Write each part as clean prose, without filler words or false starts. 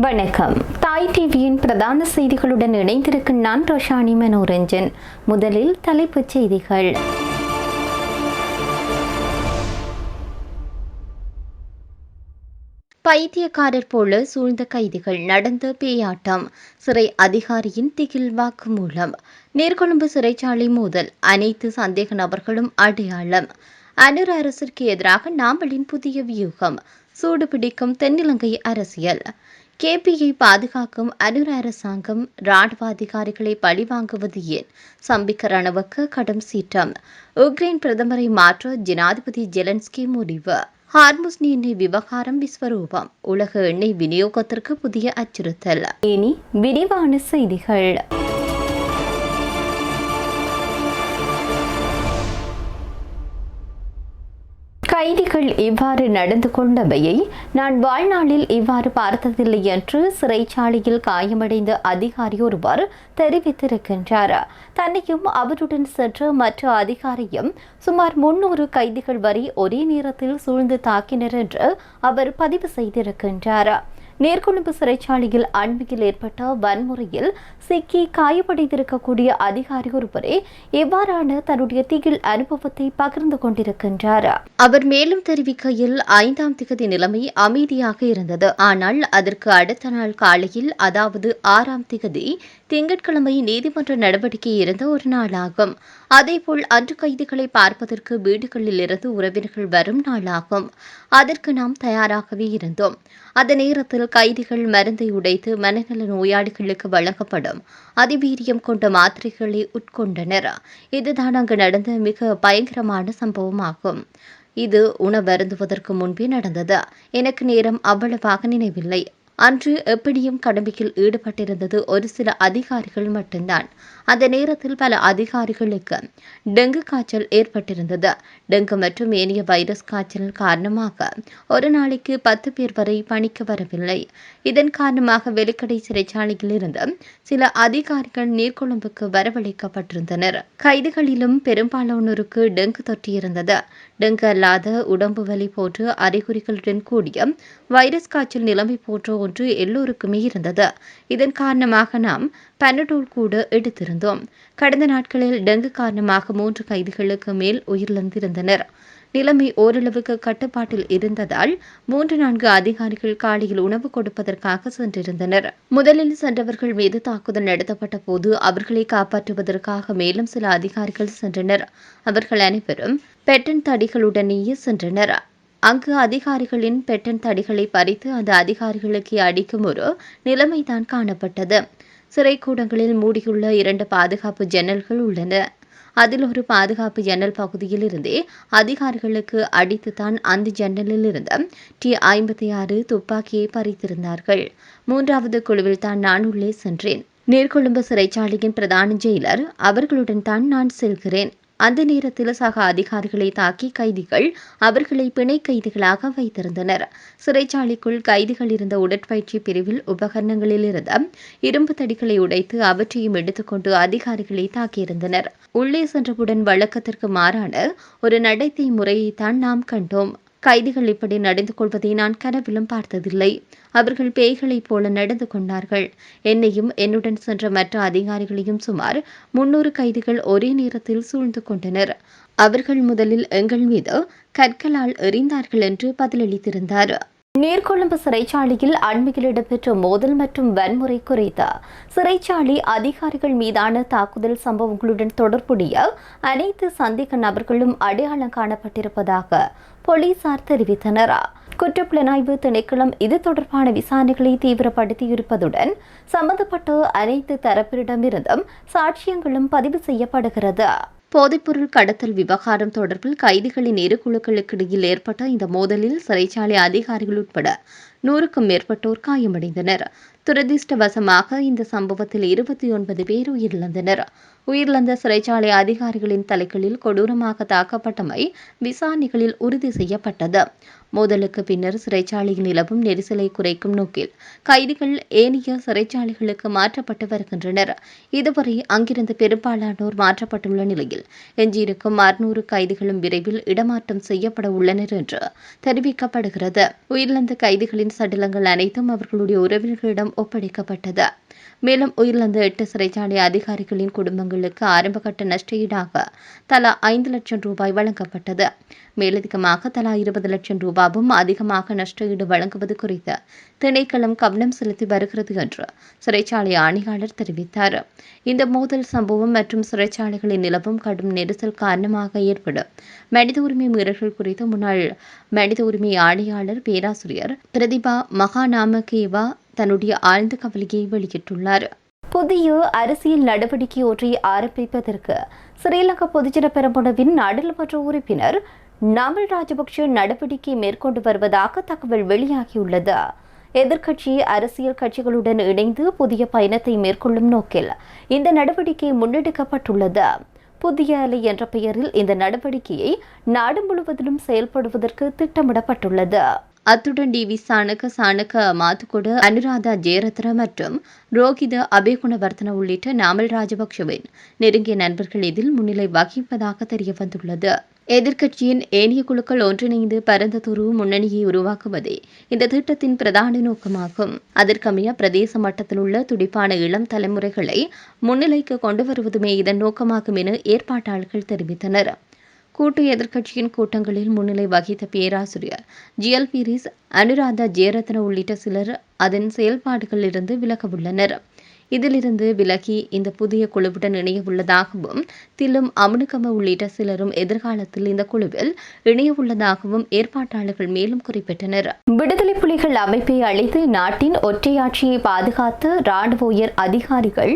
வணக்கம். தாய் டிவியின் பிரதான செய்திகளுடன் இணைந்திருக்கும் நான் ரோஷானி மனோரஞ்சன். முதலில் தலைப்புச் செய்திகள். பைத்தியக்காரர் போல சூழ்ந்த கைதிகள், நடந்த பேயாட்டம், சிறை அதிகாரியின் திகில் வாக்குமூலம், நீர்கொழும்பு சிறைச்சாலை மோதல், அனைத்து சந்தேக நபர்களும் அடையாளம், அனுர அரசிற்கு எதிராக நாம்பலின் புதிய வியூகம், சூடுபிடிக்கும் தென்னிலங்கை அரசியல், கேபியை பாதுகாக்கும் அனுர அரசாங்கம் ராணுவ அதிகாரிகளை பழிவாங்குவது ஏன், சம்பிக்க ரணவுக்கு கடும் சீற்றம், உக்ரைன் பிரதமரை மாற்ற ஜனாதிபதி ஜெலன்ஸ்கி முடிவு, ஹார்முஸ் எண்ணெய் விவகாரம் விஸ்வரூபம், உலக எண்ணெய் விநியோகத்திற்கு புதிய அச்சுறுத்தல். இனி விரிவான செய்திகள். கைதிகள் இவ்வாறு நடந்து கொண்டவையை நான் வாழ்நாளில் இவ்வாறு பார்த்ததில்லை என்று சிறைச்சாலையில் காயமடைந்த அதிகாரி ஒருவர் தெரிவித்திருக்கின்றார். தன்னையும் அவருடன் சென்ற மற்ற அதிகாரியும் சுமார் 300 கைதிகள் வரை ஒரே நேரத்தில் சூழ்ந்து தாக்கினர் என்று அவர் பதிவு செய்திருக்கின்றார். நீர்கொழும்பு சிறைச்சாலையில் அண்மையில் ஏற்பட்ட வன்முறையில் சிக்கி காயமடைந்திருக்கக்கூடிய அதிகாரி ஒருவரே இவ்வாறான தன்னுடைய திகில் அனுபவத்தை பகிர்ந்து கொண்டிருக்கின்றார். அவர் மேலும் தெரிவிக்கையில், 5ஆம் திகதி நிலைமை அமைதியாக இருந்தது. ஆனால் அதற்கு அடுத்த நாள் காலையில், அதாவது 6ஆம் திகதி திங்கட்கிழமை நீதிமன்ற நடவடிக்கை இருந்த ஒரு நாளாகும். அதேபோல் அன்று கைதிகளை பார்ப்பதற்கு வீடுகளில் இருந்து உறவினர்கள் வரும் நாளாகும். அதற்கு நாம் தயாராகவே இருந்தோம். அந்த நேரத்தில் கைதிகள் மருந்தை உடைத்து மனநல நோயாளிகளுக்கு வழங்கப்படும் அதிவீரியம் கொண்ட மாத்திரைகளை உட்கொண்டனர். இதுதான் அங்கு நடந்த மிக பயங்கரமான சம்பவமாகும். இது உணவருந்துவதற்கு முன்பே நடந்தது. எனக்கு நேரம் அவ்வளவாக நினைவில்லை. அன்று எப்படியும் கடமையில் ஈடுபட்டிருந்தது ஒரு சில அதிகாரிகள் மட்டும்தான். அந்த நேரத்தில் பல அதிகாரிகளுக்கு டெங்கு காய்ச்சல் ஏற்பட்டிருந்தது. டெங்கு மற்றும் ஏனைய வைரஸ் காய்ச்சல் காரணமாக ஒரு நாளைக்கு 10 பேர் வரை பணிக்கு வரவில்லை. இதன் காரணமாக வெலிக்கடை சிறைச்சாலையில் இருந்து சில அதிகாரிகள் நீர்கொழும்புக்கு வரவழைக்கப்பட்டிருந்தனர். கைதிகளிலும் பெரும்பாலானோருக்கு டெங்கு தொற்றியிருந்தது. டெங்கு அல்லாத உடம்பு வலி போன்ற அறிகுறிகளுடன் கூடிய வைரஸ் காய்ச்சல் நிலைமை போன்ற ஒன்று எல்லோருக்குமே இருந்தது. இதன் காரணமாக நாம் பனடோல் கூட எடுத்திருந்தோம். கடந்த நாட்களில் டெங்கு காரணமாக 3 கைதிகளுக்கு மேல் உயிரிழந்திருந்தனர். நிலைமை ஓரளவுக்கு கட்டுப்பாட்டில் இருந்ததால் 3-4 அதிகாரிகள் காலையில் உணவு கொடுப்பதற்காக சென்றிருந்தனர். முதலில் சென்றவர்கள் மீது தாக்குதல் நடத்தப்பட்ட போது அவர்களை காப்பாற்றுவதற்காக மேலும் சில அதிகாரிகள் சென்றனர். அவர்கள் அனைவரும் பெட்டன் தடிகளுடனேயே சென்றனர். அங்கு அதிகாரிகளின் பெட்டன் தடிகளை பறித்து அந்த அதிகாரிகளுக்கு அடிக்கும் ஒரு நிலைமைதான் காணப்பட்டது. சிறைக்கூடங்களில் மூடியுள்ள 2 பாதுகாப்பு ஜன்னல்கள் உள்ளன. அதில் ஒரு பாதுகாப்பு ஜன்னல் பகுதியில் இருந்தே அதிகாரிகளுக்கு அடித்துத்தான் அந்த ஜன்னலில் இருந்த T56 துப்பாக்கியை பறித்திருந்தார்கள். 3வது குழுவில் தான் நான் உள்ளே சென்றேன். நீர்கொழும்பு சிறைச்சாலையின் பிரதான ஜெயிலர் அவர்களுடன் தான் நான் செல்கிறேன். அந்த நேரத்தில் சக அதிகாரிகளை தாக்கி கைதிகள் அவர்களை பிணை கைதிகளாக வைத்திருந்தனர். சிறைச்சாலைக்குள் கைதிகள் இருந்த உடற்பயிற்சி பிரிவில் உபகரணங்களில் இருந்த இரும்பு தடிகளை உடைத்து அவற்றையும் எடுத்துக்கொண்டு அதிகாரிகளை தாக்கியிருந்தனர். உள்ளே சென்றவுடன் வழக்கத்திற்கு மாறான ஒரு நடத்தை முறையைத்தான் நாம் கண்டோம். கைதிகள் இப்படி நடந்து கொள்வதை நான் கனவிலும் பார்த்ததில்லை. அவர்கள் பேய்களைப் போல நடந்து கொண்டார்கள். என்னையும் என்னுடன் சென்ற மற்ற அதிகாரிகளையும் சுமார் 300 கைதிகள் ஒரே நேரத்தில் சூழ்ந்து கொண்டனர். அவர்கள் முதலில் எங்கள் மீது கற்களால் எறிந்தார்கள் என்று பதிலளித்திருந்தார். நீர்கொழும்பு சிறைச்சாலையில் அண்மையில் இடம்பெற்ற மோதல் மற்றும் வன்முறை குறித்த சிறைச்சாலை அதிகாரிகள் மீதான தாக்குதல் சம்பவங்களுடன் தொடர்புடைய அனைத்து சந்தேக நபர்களும் அடையாளம் காணப்பட்டிருப்பதாக போலீசார் தெரிவித்தனர். குற்றப்புலனாய்வு திணைக்களம் இது தொடர்பான விசாரணைகளை தீவிரப்படுத்தியிருப்பதுடன் சம்பந்தப்பட்ட அனைத்து தரப்பினரிடமிருந்தும் சாட்சியங்களும் பதிவு செய்யப்படுகிறது. போதைப்பொருள் கடத்தல் விவகாரம் தொடர்பில் கைதிகளின் இரு குழுக்களுக்கிடையில் ஏற்பட்ட இந்த மோதலில் சிறைச்சாலை அதிகாரிகள் உட்பட 100க்கும் மேற்பட்டோர் காயமடைந்தனர். துரதிர்ஷ்டவசமாக இந்த சம்பவத்தில் 29 பேர் உயிரிழந்தனர். உயிரிழந்த சிறைச்சாலை அதிகாரிகளின் தலைகளில் கொடூரமாக தாக்கப்பட்டமை விசாரணைகளில் உறுதி செய்யப்பட்டது. மோதலுக்கு பின்னர் சிறைச்சாலையில் நிலவும் நெரிசலை குறைக்கும் நோக்கில் கைதிகள் ஏனைய சிறைச்சாலைகளுக்கு மாற்றப்பட்டு வருகின்றனர். இதுவரை அங்கிருந்து பெரும்பாலானோர் மாற்றப்பட்டுள்ள நிலையில் எஞ்சியிருக்கும் 600 கைதிகளும் விரைவில் இடமாற்றம் செய்யப்பட உள்ளனர் என்று தெரிவிக்கப்படுகிறது. உயிரிழந்த கைதிகளின் சடலங்கள் அனைத்தும் அவர்களுடைய உறவினர்களிடம் ஒப்படைக்கப்பட்டது. மேலும் உயிரிழந்த 8 சிறைச்சாலை அதிகாரிகளின் குடும்பங்களுக்கு ஆரம்பகட்ட நஷ்டஈடாக தலா 5 லட்சம் ரூபாய் வழங்கப்பட்டது. மேலதிகமாக தலா 20 லட்சம் ரூபாயும் அதிகமாக நஷ்டஈடு வழங்குவது குறித்து திணைக்களம் கவனம் செலுத்தி வருகிறது என்று சிறைச்சாலை ஆணையாளர் தெரிவித்தார். இந்த மோதல் சம்பவம் மற்றும் சிறைச்சாலைகளில் நிலவும் கடும் நெரிசல் காரணமாக ஏற்படும் மனித உரிமை மீறல்கள் குறித்து முன்னாள் மனித உரிமை ஆணையாளர் பேராசிரியர் பிரதிபா மகாநாமகேவா தன்னுடைய ஆழ்ந்த கவலையை வெளியிட்டுள்ளார். புதிய அரசியல் நடவடிக்கை ஒன்றை ஆரம்பிப்பதற்கு ஸ்ரீலங்கா பொதுஜன பெரமுனவின் நாடாளுமன்ற உறுப்பினர் நாமல் ராஜபக்ஷ நடவடிக்கை மேற்கொண்டு வருவதாக தகவல் வெளியாகியுள்ளது. எதிர்க்கட்சி அரசியல் கட்சிகளுடன் இணைந்து புதிய பயணத்தை மேற்கொள்ளும் நோக்கில் இந்த நடவடிக்கை முன்னெடுக்கப்பட்டுள்ளது. புதிய அலை என்ற பெயரில் இந்த நடவடிக்கையை நாடு முழுவதிலும் செயல்படுவதற்கு திட்டமிடப்பட்டுள்ளது. அத்துடன் டிவி சாணக்க மாத்துக்கொடு அனுராதா ஜெயரத்ன மற்றும் ரோஹித அபேகுணவர்தன உள்ளிட்ட நாமல் ராஜபக்ஷவின் நெருங்கிய நண்பர்கள் இதில் முன்னிலை வகிப்பதாக தெரியவந்துள்ளது. எதிர்க்கட்சியின் ஏனைய குழுக்கள் ஒன்றிணைந்து பரந்ததொரு முன்னணியை உருவாக்குவதே இந்த திட்டத்தின் பிரதான நோக்கமாகும். அதற்கமைய பிரதேச மட்டத்தில் உள்ள துடிப்பான இளம் தலைமுறைகளை முன்னிலைக்கு கொண்டு வருவதுமே இதன் நோக்கமாகும் என ஏற்பாட்டாளர்கள் தெரிவித்தனர். கூட்டு எதிர்க்கட்சியின் கூட்டங்களில் முன்னிலை வகித்த பேராசிரியர் ஜிஎல் பீரிஸ், அனுராதா ஜெயரத்ன உள்ளிட்ட சிலர் அதன் செயல்பாடுகளிலிருந்து விலக உள்ளனர். இதிலிருந்து விலகி இந்த புதிய குழுவுடன் இணைய உள்ளதாகவும் தில்லும் அமுனுகம உள்ளிட்ட சிலரும் எதிர்காலத்தில் இந்த குழுவில் இணைய உள்ளதாகவும் ஏற்பாட்டாளர்கள் மேலும் குறிப்பிட்டனர். விடுதலை புலிகள் அமைப்பை அழைத்து நாட்டின் ஒற்றையாட்சியை பாதுகாத்து ராணுவ உயர் அதிகாரிகள்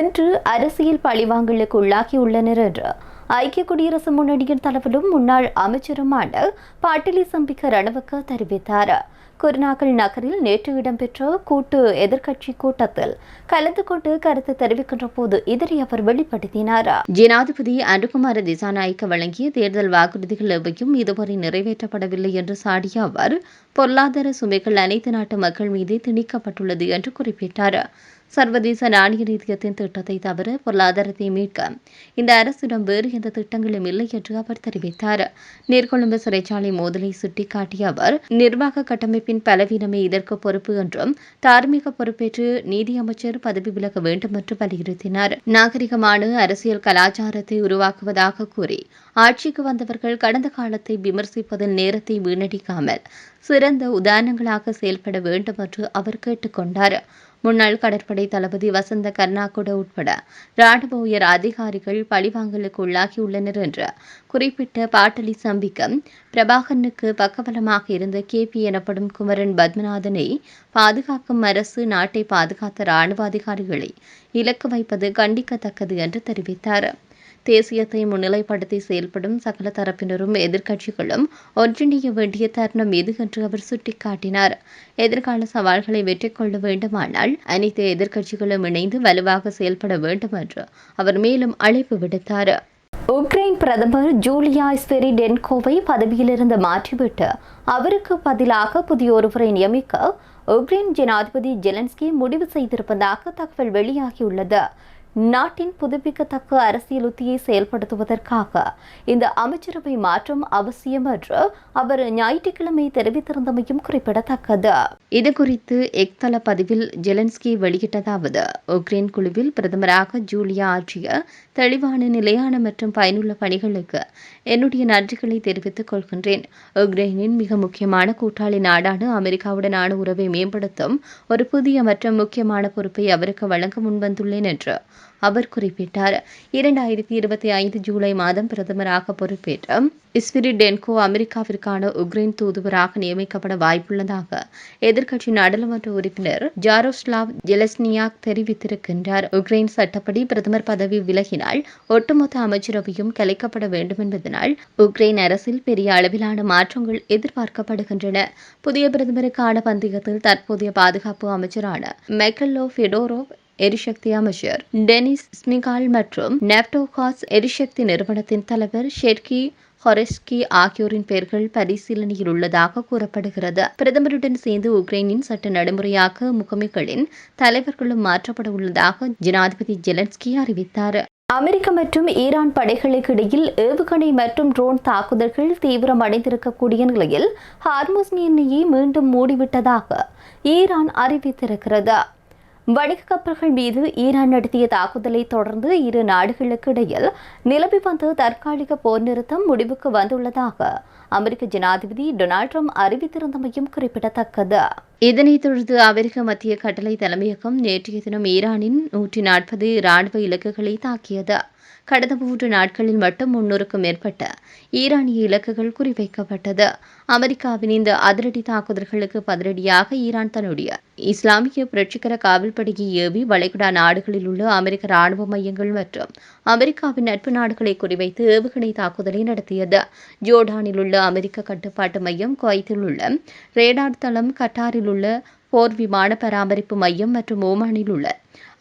இன்று அரசியல் பழிவாங்கலுக்கு உள்ளாகியுள்ளனர் என்று ஐக்கிய குடியரசு முன்னணியின் தலைவரும் முன்னாள் அமைச்சருமான பாட்டிலி சம்பிக்க ரணவக்க தெரிவித்தார். குருநாகல் நகரில் நேற்று இடம்பெற்ற கூட்டு எதிர்க்கட்சி கூட்டத்தில் கலந்து கொண்டு கருத்து தெரிவிக்கின்ற போது இதனை அவர் வெளிப்படுத்தினார். ஜனாதிபதி அனுகுமார திசாநாயக்க வழங்கிய தேர்தல் வாக்குறுதிகள் எவையும் இதுவரை நிறைவேற்றப்படவில்லை என்று சாடிய அவர் பொருளாதார சுமைகள் அனைத்து நாட்டு மக்கள் மீது திணிக்கப்பட்டுள்ளது என்று குறிப்பிட்டார். சர்வதேச நாணய நிதியத்தின் திட்டத்தை தவிர பொருளாதாரத்தை மீட்க இந்த அரசிடம் வேறு எந்த திட்டங்களும் இல்லை என்று அவர் தெரிவித்தார். நீர்கொழும்பு சிறைச்சாலை மோதலை சுட்டிக்காட்டிய அவர் நிர்வாக கட்டமைப்பின் பலவீனமே இதற்கு பொறுப்பு என்றும் தார்மீக பொறுப்பேற்று நீதியமைச்சர் பதவி விலக வேண்டும் என்று வலியுறுத்தினார். நாகரிகமான அரசியல் கலாச்சாரத்தை உருவாக்குவதாக கூறி ஆட்சிக்கு வந்தவர்கள் கடந்த காலத்தை விமர்சிப்பதில் நேரத்தை வீணடிக்காமல் சிறந்த உதாரணங்களாக செயல்பட வேண்டும் என்று அவர் கேட்டுக்கொண்டார். முன்னாள் கடற்படை தளபதி வசந்த கர்நாகுட உட்பட ராணுவ உயர் அதிகாரிகள் பழிவாங்கலுக்கு உள்ளாகியுள்ளனர் என்று குறிப்பிட்ட பாட்டலி சம்பிக்கம் பிரபாகரனுக்கு பக்கபலமாக இருந்த கேபி எனப்படும் குமரன் பத்மநாதனை பாதுகாக்கும் அரசு நாட்டை பாதுகாத்த ராணுவ அதிகாரிகளை இலக்கு வைப்பது கண்டிக்கத்தக்கது என்று தெரிவித்தார். தேசியத்தை முன்னிலைப்படுத்தி செயல்படும் சகல தரப்பினரும் எதிர்க்கட்சிகளும் ஒன்றிணைய வேண்டிய தருணம் எது என்று அவர் சுட்டிக்காட்டினார். எதிர்கால சவால்களை வெற்றி கொள்ள வேண்டுமானால் அனைத்து எதிர்க்கட்சிகளும் இணைந்து வலுவாக செயல்பட வேண்டும் என்று அவர் மேலும் அழைப்பு விடுத்தார். உக்ரைன் பிரதமர் ஜூலியா ஸ்வெரிடென்கோவை பதவியிலிருந்து மாற்றிவிட்டு அவருக்கு பதிலாக புதிய ஒருவரை நியமிக்க உக்ரைன் ஜனாதிபதி ஜெலன்ஸ்கி முடிவு செய்திருப்பதாக தகவல் வெளியாகியுள்ளது. நாட்டின் புதுப்பிக்கத்தக்க அரசியல் உத்தியை செயல்படுத்துவதற்காக இந்த அமைச்சரவை மாற்றம் அவசியம் என்று அவர் ஞாயிற்றுக்கிழமை தெரிவித்திருந்தமையும் குறிப்பிடத்தக்கது. இதுகுறித்து எக்தள பதிவில் ஜெலன்ஸ்கி வெளியிட்டதாவது: உக்ரைன் குழுவில் பிரதமராக ஜூலியா ஆற்றிய தெளிவான, நிலையான மற்றும் பயனுள்ள பணிகளுக்கு என்னுடைய நன்றிகளை தெரிவித்துக் கொள்கின்றேன். உக்ரைனின் மிக முக்கியமான கூட்டாளி நாடான அமெரிக்காவுடனான உறவை மேம்படுத்தும் ஒரு புதிய மற்றும் முக்கியமான பொறுப்பை அவருக்கு வழங்க முன்வந்துள்ளேன் என்று அவர் குறிப்பிட்டார். 2025 ஜூலை மாதம் பிரதமராக பொறுப்பேற்ற ஸ்வெரிடென்கோ அமெரிக்காவிற்கான உக்ரைன் தூதுவராக நியமிக்கப்பட வாய்ப்புள்ளதாக எதிர்க்கட்சி நாடாளுமன்ற உறுப்பினர் ஜாரோஸ்லாவ் ஜெலஸ்னியாக் தெரிவித்திருக்கின்றார். உக்ரைன் சட்டப்படி பிரதமர் பதவி விலகினால் ஒட்டுமொத்த அமைச்சரவையும் கலைக்கப்பட வேண்டும் என்பதனால் உக்ரைன் அரசில் பெரிய அளவிலான மாற்றங்கள் எதிர்பார்க்கப்படுகின்றன. புதிய பிரதமருக்கான பந்தயத்தில் தற்போதைய பாதுகாப்பு அமைச்சரான மைக்கேலோ ஃபெடோரோவ் எரிசக்தி அமைச்சர் டெனிஸ் ஸ்மிகால் மற்றும் நெப்டோகாஸ் எரிசக்தி நிறுவனத்தின் தலைவர் ஷெர்கி ஹொரெஸ்கி ஆகியோரின் பெயர்கள் பரிசீலனையில் உள்ளதாக கூறப்படுகிறது. பிரதமருடன் சேர்ந்து உக்ரைனின் சட்ட நடைமுறையாக்க முகமைகளின் தலைவர்களும் மாற்றப்பட உள்ளதாக ஜனாதிபதி ஜெலன்ஸ்கி அறிவித்தார். அமெரிக்க மற்றும் ஈரான் படைகளுக்கு இடையில் ஏவுகணை மற்றும் ட்ரோன் தாக்குதல்கள் தீவிரமடைந்திருக்கக்கூடிய நிலையில் ஹார்முஸ் நீரிணையை மீண்டும் மூடிவிட்டதாக ஈரான் அறிவித்திருக்கிறது. வணிக கப்பல்கள் மீது ஈரான் நடத்திய தாக்குதலை தொடர்ந்து இரு நாடுகளுக்கு இடையில் நிலவி வந்த தற்காலிக போர் நிறுத்தம் முடிவுக்கு வந்துள்ளதாக அமெரிக்க ஜனாதிபதி டொனால்ட் ட்ரம்ப் அறிவித்திருந்தமையும் குறிப்பிடத்தக்கது. இதனைத் தொடர்ந்து அமெரிக்க மத்திய கட்டளை தலைமையகம் நேற்றைய தினம் ஈரானின் 140 இராணுவ இலக்குகளை தாக்கியது. கடந்த 3 நாட்களில் மட்டும் 300க்கும் மேற்பட்ட ஈரானிய இலக்குகள் குறிவைக்கப்பட்டது. அமெரிக்காவின் இந்த அதிரடி தாக்குதல்களுக்கு பதிலடியாக ஈரான் தன்னுடைய இஸ்லாமிய புரட்சிகர காவல்படையை ஏவி வளைகுடா நாடுகளில் உள்ள அமெரிக்க ராணுவ மையங்கள் மற்றும் அமெரிக்காவின் நட்பு நாடுகளை குறிவைத்து ஏவுகணை தாக்குதலை நடத்தியது. ஜோர்டானில் உள்ள அமெரிக்க கட்டுப்பாட்டு மையம், குவைத்தில் உள்ள ரேடார் தளம், கட்டாரில் உள்ள போர் விமான பராமரிப்பு மையம் மற்றும் ஓமானில் உள்ள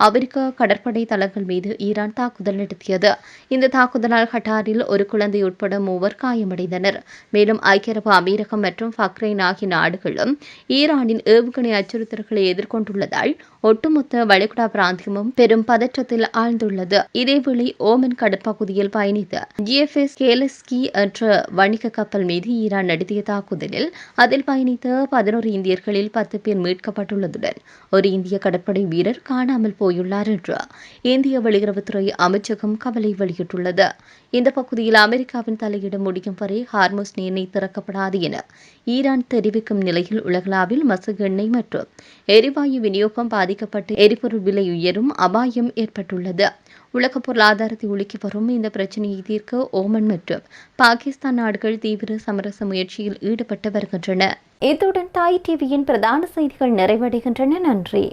அமெரிக்க கடற்படை தளங்கள் மீது ஈரான் தாக்குதல் நடத்தியது. இந்த தாக்குதலால் கட்டாரில் ஒரு குழந்தை உட்பட 3 காயமடைந்தனர். மேலும் ஐக்கிய அரபு அமீரகம் மற்றும் பஹ்ரைன் ஆகிய நாடுகளும் ஈரானின் ஏவுகணை அச்சுறுத்தல்களை எதிர்கொண்டுள்ளதால் ஒட்டுமொத்த வளைகுடா பிராந்தியமும் பெரும் பதற்றத்தில் ஆழ்ந்துள்ளது. இதேவேளை ஓமன் கடற்பகுதியில் பயணித்த GFS கேலஸ்கி என்ற வணிக கப்பல் மீது ஈரான் நடத்திய தாக்குதலில் அதில் பயணித்த 11 இந்தியர்களில் 10 பேர் மீட்கப்பட்டுள்ளதுடன் ஒரு இந்திய கடற்படை வீரர் காணாமல் போயுள்ளார் என்று இந்திய வெளியுறவுத்துறை அமைச்சகம் கவலை வெளியிட்டுள்ளது. இந்த பகுதியில் அமெரிக்காவின் தலையிட முடியும் வரை ஹார்முஸ் நீரிணை திறக்கப்படாது என ஈரான் தெரிவிக்கும் நிலையில் உலகளாவில் மசகு எண்ணெய் மற்றும் எரிவாயு விநியோகம் பாதிக்கப்பட்டு எரிபொருள் விலை உயரும் அபாயம் ஏற்பட்டுள்ளது. உலக பொருளாதாரத்தை உலுக்கி வரும் இந்த பிரச்சினையை தீர்க்க ஓமன் மற்றும் பாகிஸ்தான் நாடுகள் தீவிர சமரச முயற்சியில் ஈடுபட்டு வருகின்றன. இத்துடன் தாய் டிவியின் பிரதான செய்திகள் நிறைவடைகின்றன. நன்றி.